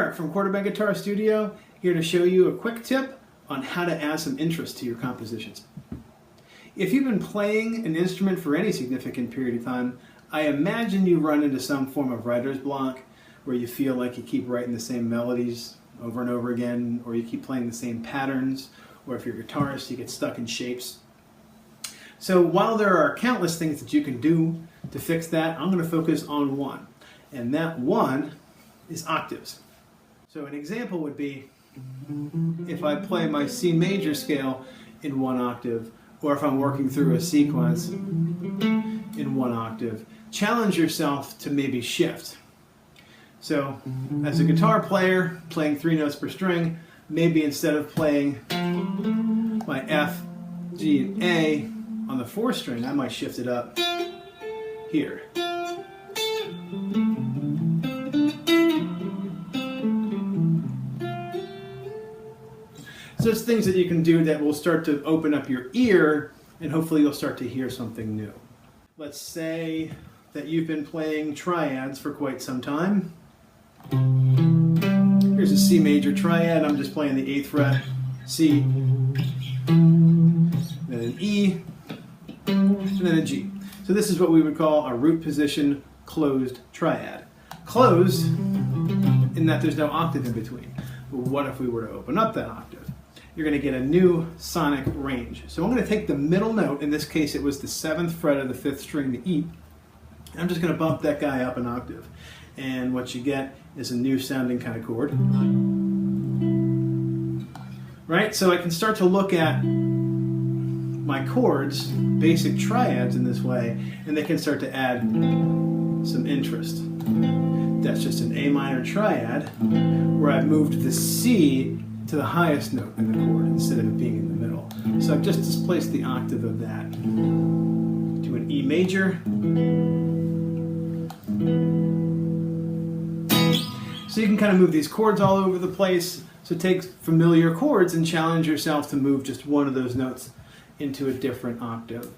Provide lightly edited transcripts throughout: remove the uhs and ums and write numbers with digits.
Eric from Quarterback Guitar Studio, here to show you a quick tip on how to add some interest to your compositions. If you've been playing an instrument for any significant period of time, I imagine you run into some form of writer's block where you feel like you keep writing the same melodies over and over again, or you keep playing the same patterns, or if you're a guitarist, you get stuck in shapes. So while there are countless things that you can do to fix that, I'm going to focus on one, and that one is octaves. So an example would be if I play my C major scale in one octave, or if I'm working through a sequence in one octave, challenge yourself to maybe shift. So as a guitar player, playing 3 notes per string, maybe instead of playing my F, G, and A on the 4th string, I might shift it up here. So it's things that you can do that will start to open up your ear, and hopefully you'll start to hear something new. Let's say that you've been playing triads for quite some time. Here's a C major triad. I'm just playing the 8th fret, C, then an E, and then a G. So this is what we would call a root position closed triad. Closed in that there's no octave in between. But what if we were to open up that octave? You're going to get a new sonic range. So I'm going to take the middle note, in this case it was the 7th fret of the 5th string, the E. I'm just going to bump that guy up an octave. And what you get is a new sounding kind of chord. Right? So I can start to look at my chords, basic triads in this way, and they can start to add some interest. That's just an A minor triad where I've moved the C to the highest note in the chord instead of it being in the middle. So I've just displaced the octave of that to an E major. So you can kind of move these chords all over the place. So take familiar chords and challenge yourself to move just one of those notes into a different octave.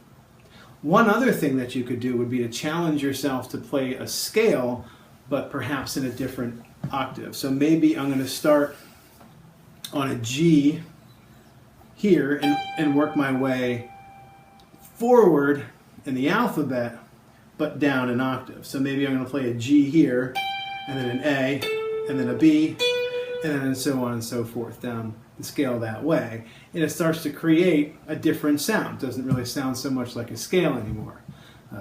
One other thing that you could do would be to challenge yourself to play a scale, but perhaps in a different octave. So maybe I'm going to start on a G here and work my way forward in the alphabet, but down an octave. So maybe I'm going to play a G here, and then an A, and then a B, and then so on and so forth down the scale that way. And it starts to create a different sound. It doesn't really sound so much like a scale anymore.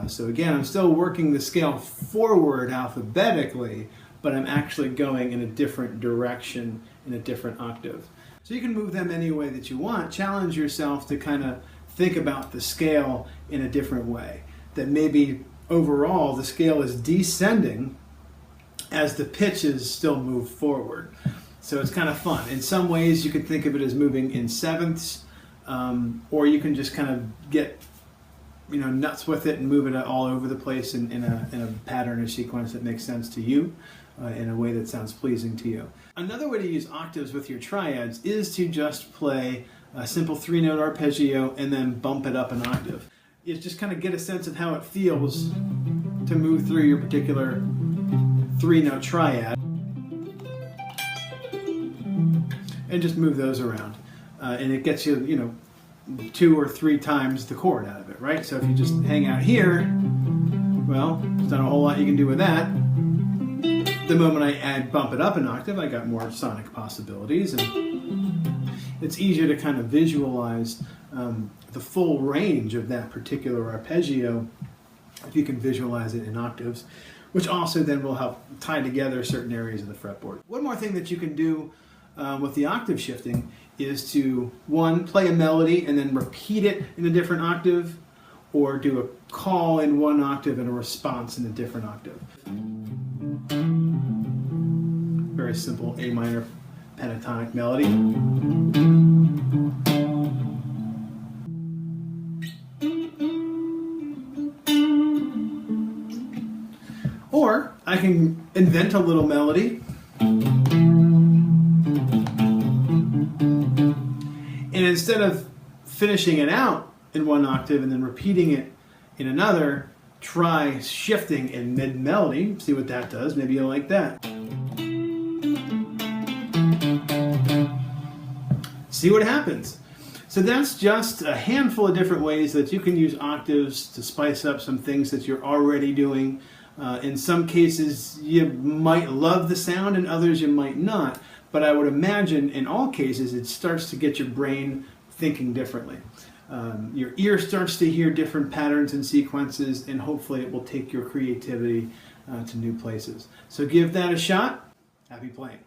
So again, I'm still working the scale forward alphabetically, but I'm actually going in a different direction in a different octave. So you can move them any way that you want. Challenge yourself to kind of think about the scale in a different way. That maybe overall the scale is descending as the pitches still move forward. So it's kind of fun. In some ways you could think of it as moving in sevenths, or you can just kind of get nuts with it and move it all over the place in a pattern or sequence that makes sense to you, in a way that sounds pleasing to you. Another way to use octaves with your triads is to just play a simple 3-note arpeggio and then bump it up an octave. You just kind of get a sense of how it feels to move through your particular 3-note triad and just move those around. And it gets you, 2 or 3 times the chord out of it, right? So if you just hang out here, well, there's not a whole lot you can do with that. The moment I bump it up an octave, I got more sonic possibilities, and it's easier to kind of visualize the full range of that particular arpeggio if you can visualize it in octaves, which also then will help tie together certain areas of the fretboard. One more thing that you can do with the octave shifting is to, one, play a melody and then repeat it in a different octave, or do a call in one octave and a response in a different octave. Very simple A minor pentatonic melody. Or I can invent a little melody and instead of finishing it out in one octave and then repeating it in another, try shifting in mid-melody, see what that does. Maybe you'll like that. see what happens. So that's just a handful of different ways that you can use octaves to spice up some things that you're already doing. In some cases you might love the sound, and others you might not. But I would imagine in all cases it starts to get your brain thinking differently. Your ear starts to hear different patterns and sequences, and hopefully it will take your creativity to new places. So give that a shot. Happy playing.